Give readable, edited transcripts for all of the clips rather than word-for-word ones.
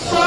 100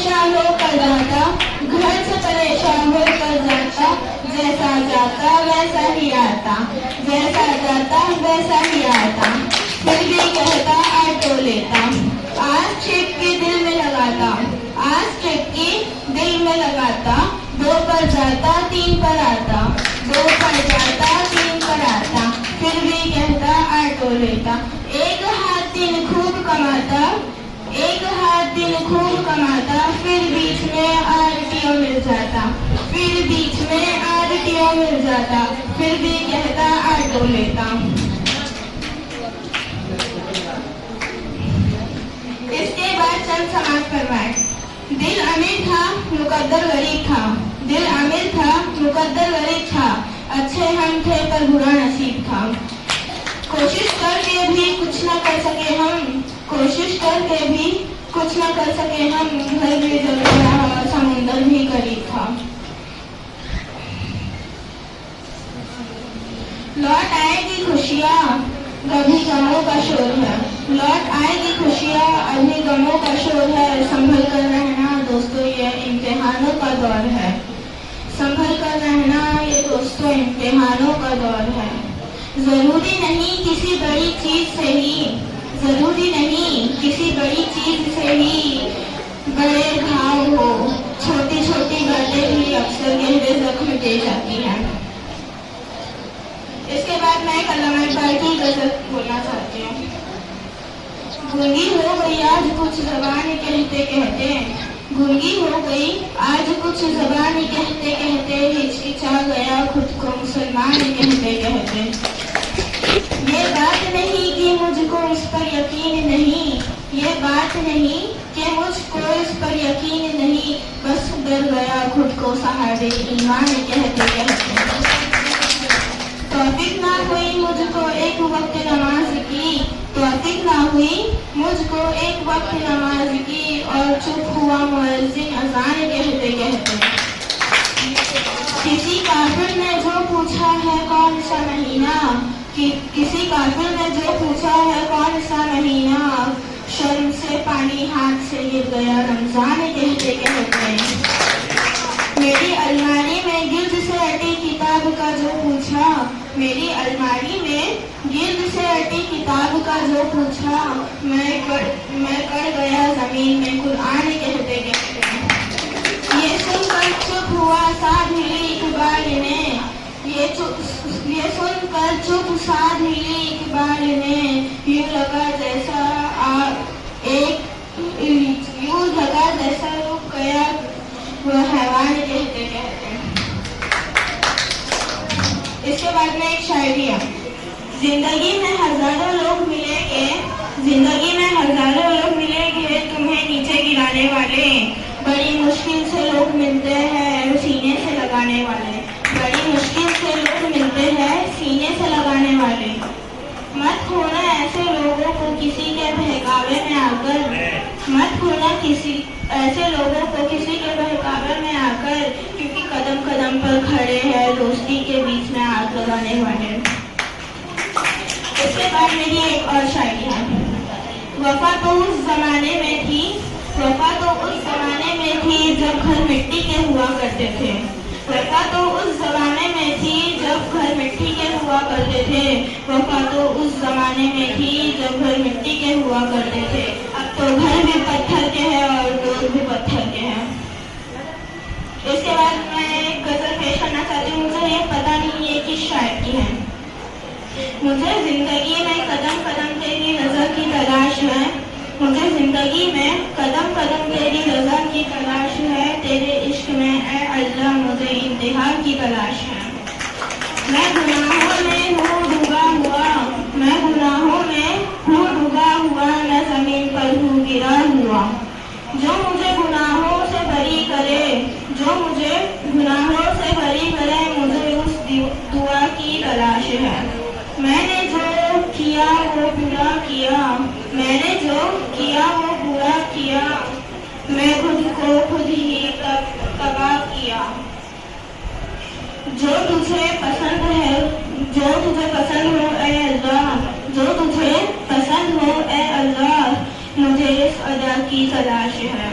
परेशान हो कर जाता, घर से परेशान हो कर जाता, जैसा जाता वैसा ही आता, जैसा जाता वैसा ही आता, फिर भी कहता ऑटो लेता, आज चिपकी दिल में लगाता, आज चिपकी दिल में लगाता, 2 पर जाता 3 पर आता, 2 पर जाता 3 पर आता, फिर भी कहता ऑटो लेता, एक हाथ दिन खूब कमाता, एक हाथ दिन खूब कमाता, फिर बीच में आरटीओ मिल जाता, फिर बीच में आरटीओ मिल जाता, फिर भी कहता ऑटो लेता। इसके बाद चंद समाज फरमाए। दिल अमीर था मुकद्दर गरीब था, दिल अमीर था मुकद्दर गरीब था, अच्छे हम थे पर बुरा नसीब था, कोशिश करके भी कुछ न कर सके हम, कोशिश करके भी कुछ न कर सके हम, घर भी जल गया और समुंदर भी करीब था। लौट आएगी खुशियाँ अभी गमों का शोर है, लौट आएगी खुशियाँ अभी गमों का शोर है, संभल कर रहना दोस्तों ये इम्तिहानों का दौर है, संभल कर रहना ये दोस्तों इम्तिहानों का दौर है। जरूरी नहीं किसी बड़ी चीज से ही, जरूरी नहीं किसी बड़ी चीज से ही बड़े घाव हो, छोटी छोटी बातें भी अक्सर गहरे जख्म दे जाती हैं। इसके बाद मैं अल्लामा इकबाल की गजल बोलना चाहती हूँ। गूंगी हो गई आज कुछ ज़बान कहते कहते, गूंगी हो गई आज कुछ ज़बान कहते कहते, हिचकिचा गया खुद को मुसलमान कहते कहते। ये बात नहीं कि मुझको इस पर यकीन नहीं, ये बात नहीं कि मुझको इस पर यकीन नहीं, बस डर गया खुद को साहिब ईमान कहते कहते। तौफीक ना हुई मुझको एक वक्त नमाज की, तौफीक ना हुई मुझको एक वक्त नमाज की, और चुप हुआ मुअज्जिन अज़ान कहते कहते। किसी काफिर ने जो पूछा है कौन सा महीना, किसी काफिर ने जो पूछा है कौन सा महीना, शर्म से पानी हाथ से गिर गया रमजान कहते कहते। मेरी अलमारी में गिर्द से अटी किताब का जो पूछा, मेरी अलमारी में गिर्द से अटी किताब का जो पूछा, मैं कर गया जमीन में कुरान कहते कहते। ये सुनकर चुप हुआ साध ली इकबाल ने, ये सुनकर चुप साध ली इकबाल ने, यूं लगा जैसा रुक गया वह हैवान कहते कहते। इसके बाद में एक शायरी है। जिंदगी में हजारों लोग मिलेंगे, जिंदगी में हजारों लोग मिलेंगे तुम्हें नीचे गिराने वाले, बड़ी मुश्किल से लोग मिलते हैं सीने से लगाने वाले, बड़ी मुश्किल से लोग मिलते हैं सीने से लगाने वाले। मत खोना ऐसे लोगों को किसी के बहकावे में आकर, मत खोना किसी ऐसे लोगों को किसी के बहकावे में आकर, क्योंकि कदम कदम पर खड़े हैं दोस्ती के बीच में आग लगाने वाले। इसके बाद मेरी एक और शायरी है। वफा तो उस जमाने में थी, वफा तो उस जमाने में थी जब घर मिट्टी के हुआ करते थे, वफा तो उस जमाने में थी जब घर मिट्टी के हुआ करते थे, वफा तो उस जमाने में थी जब घर मिट्टी के हुआ करते थे, अब तो घर भी पत्थर के हैं और लोग भी पत्थर के हैं। इसके बाद मैं एक गजल पेश करना चाहती हूँ। मुझे ये पता नहीं ये किस शायर की है। मुझे जिंदगी में कदम कदम तेरी रज़ा की तलाश है, मुझे जिंदगी में कदम कदम तेरी रज़ा की तलाश है, तेरे इश्क में ऐ अल्लाह मुझे इंतहा की तलाश है। मैं गुनाहों में हूँ डूबा हुआ, मैं गुनाहों में हूँ डूबा हुआ, मैं जमीन पर हूँ गिरा हुआ, जो मुझे गुनाहों से बरी करे, जो मुझे गुनाहों से बरी करे, मुझे उस दुआ की तलाश है। मैंने जो किया वो बुरा किया, मैंने जो किया वो बुरा किया, मैं खुद को खुद ही तबाह किया। जो तुझे पसंद है, जो तुझे पसंद हो ऐ अल्लाह, जो तुझे पसंद हो ऐ अल्लाह, मुझे इस अदा की तलाश है।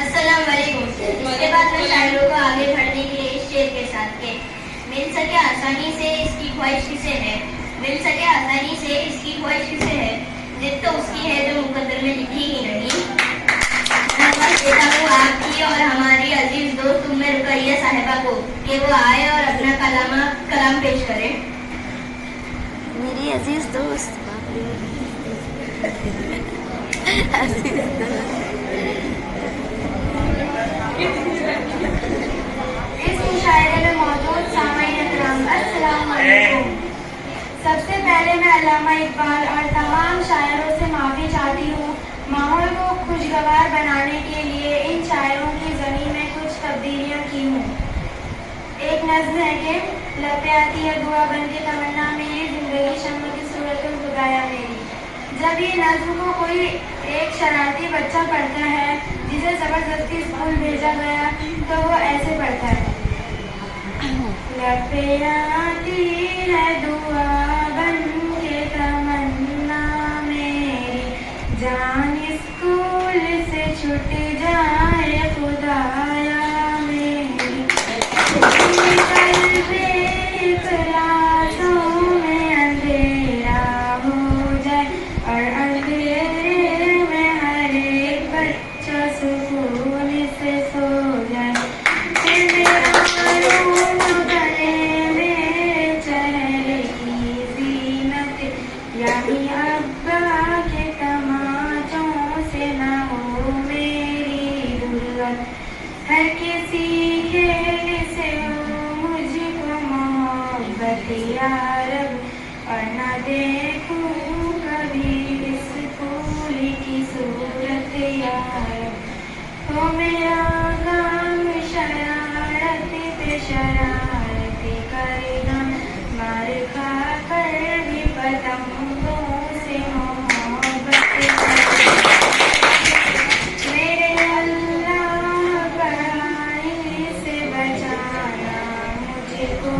अस्सलाम वालेकुम। इसके बाद मैं शायरों को आगे बढ़ने के लिए इस शेर के साथ के मिल सके आसानी से इसकी ख्वाहिश किसे है, मिल सके आसानी से इसकी ख्वाहिश किसे है, जिद तो उसकी है जो मुकद्दर में लिखी ही नहीं। मैं बस देता हूँ आपकी और हमारी अजीज दोस्त उम्मे रुकैया साहिबा को कि वो आए और अपना कलाम पेश करें। मेरी अजीज दोस्त अजीज दोस्त इस मुशायरे में मौजूद सामाईन इकराम, अस्सलाम वालेकुम। सबसे पहले मैं अल्लामा इकबाल और तमाम शायरों से माफ़ी चाहती हूँ। माहौल को खुशगवार बनाने के लिए इन शायरों की ज़मीन में कुछ तब्दीलियाँ की हूँ। एक नज़्म है कि लपे आती है दुआ बन के तमन्ना मेरी, ज़िंदगी शम्म की सूरत खुदाया मेरी। जब ये नज़्म को कोई एक शरारती बच्चा पढ़ता है जिसे ज़बरदस्ती स्कूल भेजा गया तो वो ऐसे पढ़ता है। लपे आती है दुआ बन के तमन्ना मेरी, जान स्कूल से छूट जाए खुदाया मेरी, कल्बे क्लासों में अंधेरा हो जाए और अंधेरे में हर एक बच्चा सुकून से सो जाए। फिर रूम गले में चेहरे की जीनत यानी अब्बा के तमाचों से ना हो मेरी दुर्गत, हर किसी खेल से हो मुझको मोहब्बत या रब, और न देखूं कभी इस फूल की सूरत या रब। हो मेरा काम शरारत पे शरारत करना, मार खा कर भी पतंगों से मोहब्बत करना। मेरे अल्लाह पढ़ाई से बचाना मुझको,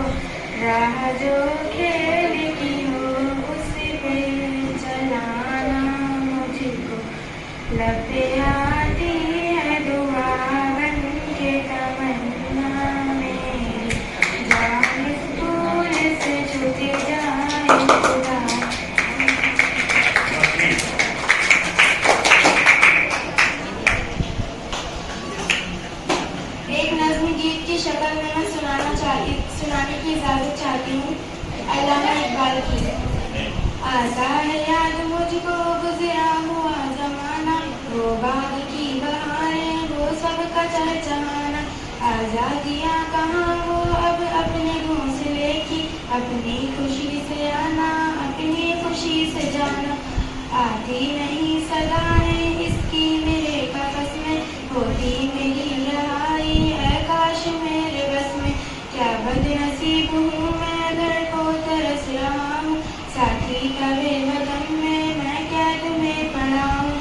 राह जो खेल की हो उस पे चलाना मुझको। लपे आती है दुआ बन के तमन्ना मेरी, जान स्कूल से छूट जाए खुदा। एक नज़्म गीत की शक्ल में मैं सुनाने की इजाज़त चाहती हूँ। अल्लामा इकबाल की। आता है याद मुझको गुज़रा हुआ ज़माना, वो बाग की बहारें वो सबका चहचहाना, आज़ादियाँ कहाँ वो अब अपने घोंसले की, अपनी खुशी से आना अपनी खुशी से जाना। आती नहीं सदाएं इसकी मेरे कफ़स में, होती मेरी रहाई है काश मेरे बस में। क्या बदनसीब हूँ मैं घर को तरस रहा हूँ, साथी का बेवतन में मैं कैद में पड़ा हूँ।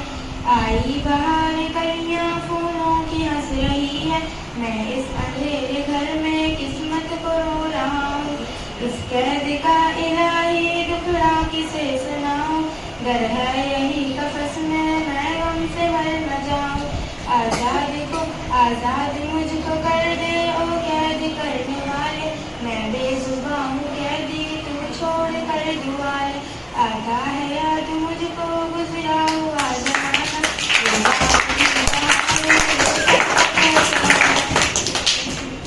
आई बहार कलियाँ फूलों की हंस रही है, मैं इस अंधेरे घर में किस्मत को रो रहा हूँ। इस कैद का इलाही दुखड़ा किसे सुनाऊं, डर है यही कफस में मैं गम से मर न जाऊं। आजाद मुझको कर दे ओ कैद करने वाले, मैं बेजुबां हूँ कैदी तू छोड़ कर दुआरे। आता है याद मुझको गुजरा हुआ जमाना,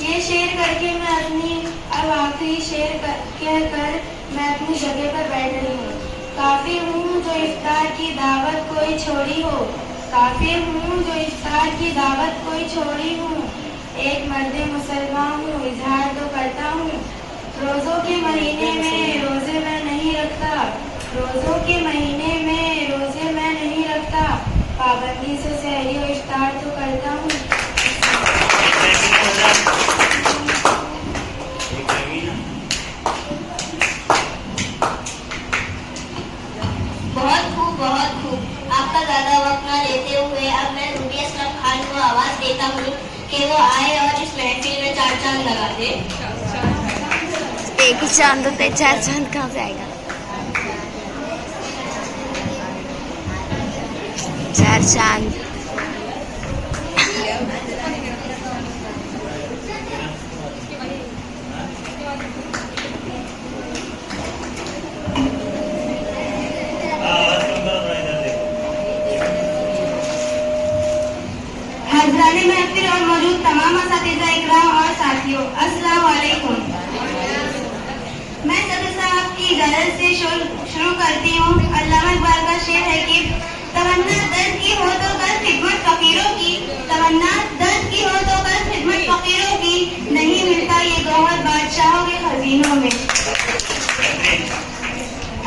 ये शेर करके मैं अपनी अब आखिरी शेर कहकर मैं अपनी जगह पर बैठ रही हूँ। काफी हूँ जो इफ्तार की दावत कोई छोड़ी हो, काफी हूँ जो इफ्तार की दावत कोई छोड़ी हूँ। एक मर्द मुसलमान हूँ इजहार तो करता हूँ, रोज़ों के महीने में रोज़े मैं नहीं रखता, रोज़ों के महीने में रोज़े मैं नहीं रखता, पाबंदी से सहरी और इफ्तार तो करता हूँ। बहुत खूब बहुत खूब। आपका ज़्यादा वक्त न लेते हुए अब मैं रूबी असलम खान को आवाज़ देता हूँ कि वो आए और इस महफिल में 4 चांद लगा दे। एक ही चांद होते 4 चांद कहाँ से आएगा। चार चांद। हज़रात महफिल और मौजूद तमाम असातिज़ा इकराम और साथियों, अस्सलाम वालेकुम। मैं सदर साहब की इजाज़त से शुरू करती हूँ। अल्लामा इकबाल का शेर है कि तमन्ना दर्द की हो तो कर खिदमत फकीरों की, तमन्ना दर्द की हो तो कर खिदमत फकीरों की, नहीं मिलता ये गौहर बादशाहों के खजीनों में।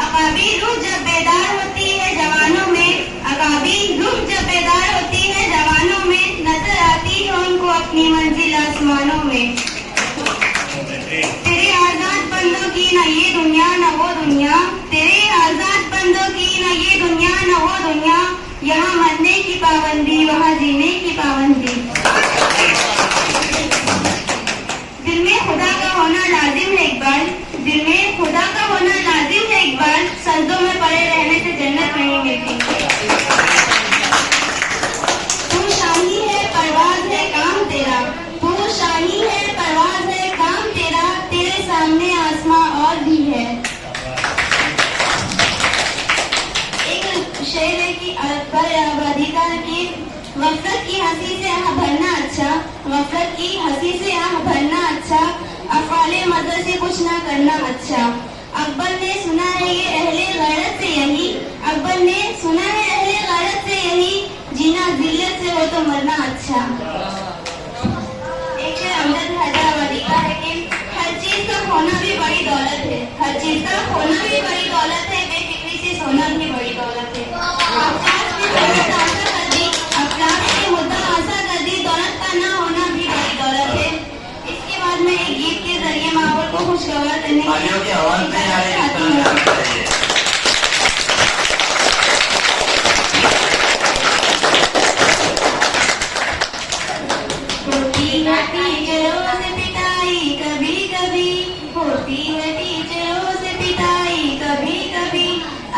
अकाबी रूह जब बेदार होती है जवानों में, अकाबी रूह जब बेदार होती है जवानों में, नजर आती है उनको अपनी मंजिल आसमानों में। तेरे आजाद बंदों की न ये दुनिया न वो दुनिया, तेरे आजाद बंदों की न ये दुनिया न वो दुनिया, यहाँ मरने की पाबंदी वहाँ जीने की पाबंदी। दिल में खुदा का होना लाजिम है इकबाल, दिल में खुदा का होना लाजिम है इकबाल, सजदों में पड़े रहने से जन्नत नहीं मिलती। तू शाही है परवाज है काम तेरा, तू शाही है परवाज है काम तेरा, तेरे सामने आसमां और भी है। एक शेर है कि अकबर आबादी का कि गफलत की हंसी से आह भरना अच्छा, गफलत की हंसी से आह भरना अच्छा, अफाले मदद से कुछ ना करना अच्छा। अकबर ने सुना है ये अहले गैरत से यही, अकबर ने सुना है अहले गैरत से यही, जीना जिल्लत से हो तो मरना अच्छा। एक शेर अमजद हैदराबादी का है कि हर चीज का होना भी बड़ी दौलत है, हर चीज का होना भी बड़ी दौलत है, बेफिक्री से सोना भी बड़ी दौलत है। अफलास ने दौलत आशा कर दी, अफलास ने मुद्दा आशा कर दी, दौलत का ना होना भी बड़ी दौलत है। इसके बाद में एक गीत के जरिए माहौल को खुशगवार करने की आवाज नहीं आ रही। होती है टीचरों से पिटाई कभी कभी, होती है टीचरों से पिटाई कभी कभी,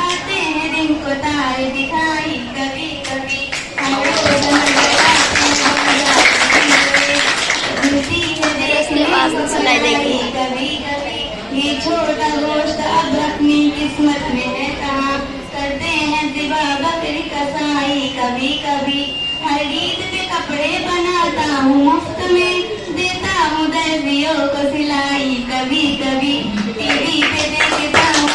आते हैं दिन को तारे दिखाई कभी कभी, हम रोज नजर आते हैं मिलती है देखने को सुनाई देगी। कभी कभी, ये छोटा गोश्त अब अपनी किस्मत में है कहाँ, करते हैं दिबा बकरी कसाई कभी कभी, हर ईद पे कपड़े बनाता हूँ मुफ्त में, देता हूँ दर्जियों को सिलाई कभी कभी, टीवी पे देखता हूँ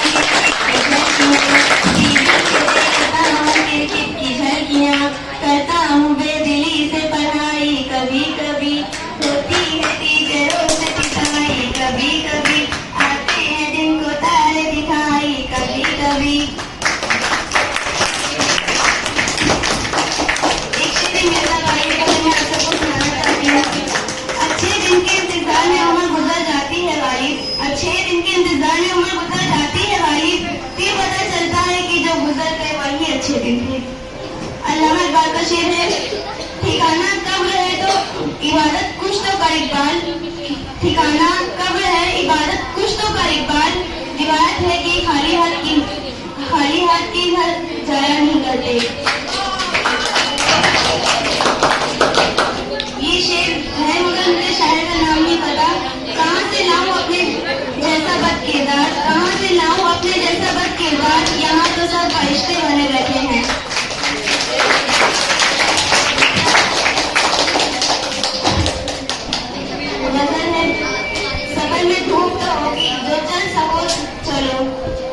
क्रिकेट की झलकियाँ, करता हूँ बेदिली से पढ़ाई कभी कभी, होती है टीचरों से पिटाई कभी कभी, आते हैं दिन को तारे दिखाई कभी कभी। अच्छे दिन के इंतजार में उम्र गुजर जाती है वालिद, अच्छे दिन के इंतजार में उम्र गुजर जाती है वालिद, फिर पता चलता है कि जो गुजर गए वही अच्छे दिन थे। अल्लामा इकबाल का शेर है, ठिकाना कब्र है तो इबादत कुछ तो कर इकबाल, ठिकाना कब्र है इबादत कुछ तो कर इकबाल, रिवायत है कि खाली हाथ की घर जाया नहीं करते। ये शेर है मगर मुझे शायर का नाम नहीं पता, कहाँ से लाऊं अपने जैसा बद किरदार, कहाँ से लाऊं अपने जैसा बद किरदार, यहाँ तो सब फरिश्ते बने बैठे हैं। गजल है, सफर में धूप तो होगी जो चल सको चलो,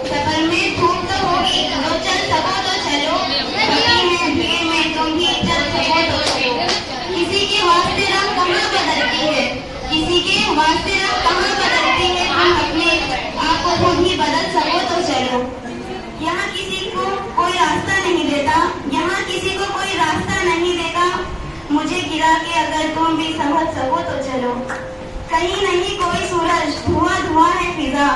सफर में धूप तो होगी जो चल सको तो चलो, बड़ी है भीड़ में तुम ही चल सको तो चलो, किसी के वास्ते राह कहाँ बदलती है, किसी के वास्ते राह कहाँ बदलती है, तुम अपने आप को खुद ही बदल सको तो चलो। यहाँ किसी को कोई रास्ता नहीं देता, यहाँ किसी को कोई रास्ता नहीं देता, मुझे गिरा के अगर तुम भी समझ सको तो चलो। कहीं नहीं कोई सूरज धुआं धुआं है फिजा,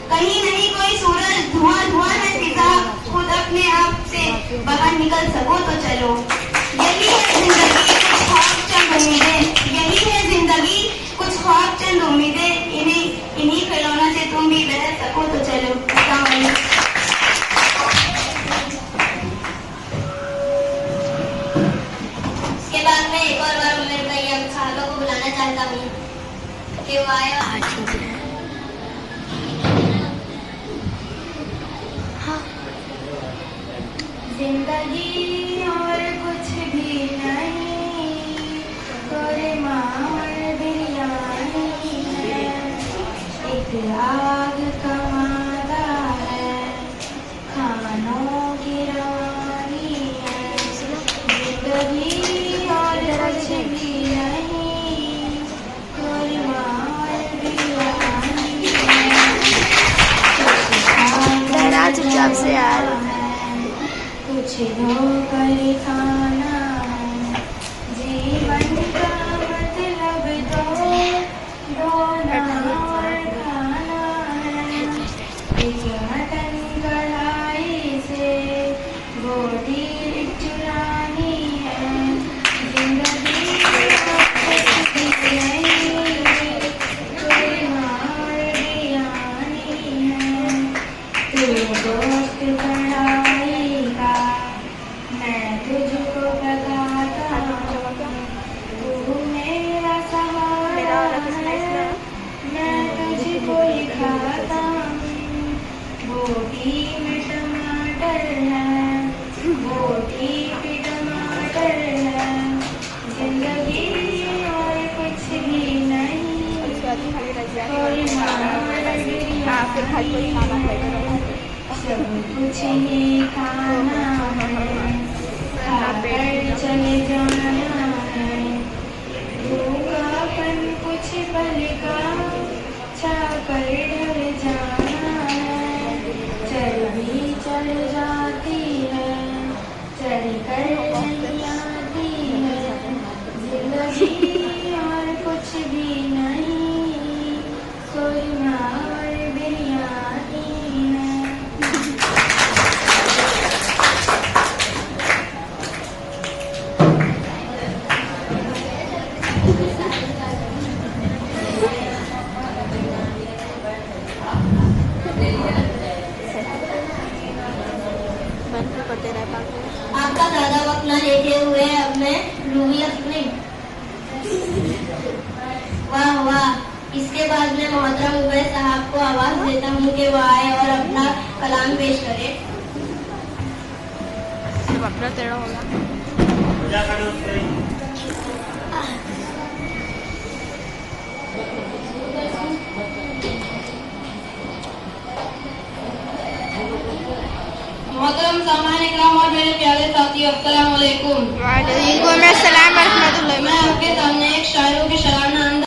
कहीं नहीं कोई सूरज धुआं धुआं है फिजा, खुद अपने आप से बाहर निकल सको तो चलो। यही है जिंदगी कुछ ख्वाब चंद उम्मीदें, यही है जिंदगी कुछ ख्वाब चंद उम्मीदें, इन्हीं खिलौनों से तुम भी बह सको तो चलो। अस्सलाम वालेकुम। इसके बाद मैं एक और बार उमर भाई हम साहबों को बुलाना चाहता हूँ कि वो आए और हाँ ठीक है हाँ जिंदगी और कुछ भी नहीं, कोरे मार बिरयानी है, एक आग का मादा है, खानों की रानी है। जिंदगी और कुछ भी नहीं, कोरे मार बिरयानी है, लहरा चुपचाप से यार कुछ धोकर खाना है, जीवन का मतलब तो रोना और खाना है। एक मटन कढ़ाई से रोटी चुरानी है, जिंदगी कुछ नहीं, कोई मार बिरयानी है। तू दोस्त कढ़ाई का, मैं तुझको लगाता हूँ, तू मेरा सहारा है, मैं तुझको ही खाता हूँ। बोटी में टमाटर है, बोटी पे टमाटर है, जिंदगी और कुछ भी नहीं, कोई मार बिरयानी है। सब कुछ ही खाना है, खाकर चले जाना है, भूखापन कुछ पल का छाकर ढल जाना है। चर्बी चढ़ जाती है, चढ़ कर नहीं आती है, जिंदगी और कुछ भी नहीं, कोई मार बिरयानी है। आपका ज़्यादा वक्त न लेते हुए अब मैं लूंगी अपनी। वाह वाह। इसके बाद मैं मोहतरम उबैद साहब को आवाज़ देता हूँ कि वो आए और अपना कलाम पेश करें। अपना तेरा होगा मोहतरम सामान इकराम और मेरे प्यारे साथी अस्सलाम वालेकुम। वालेकुम अस्सलाम रहमतुल्लाह। मैं आपके सामने एक शायरों के शरारना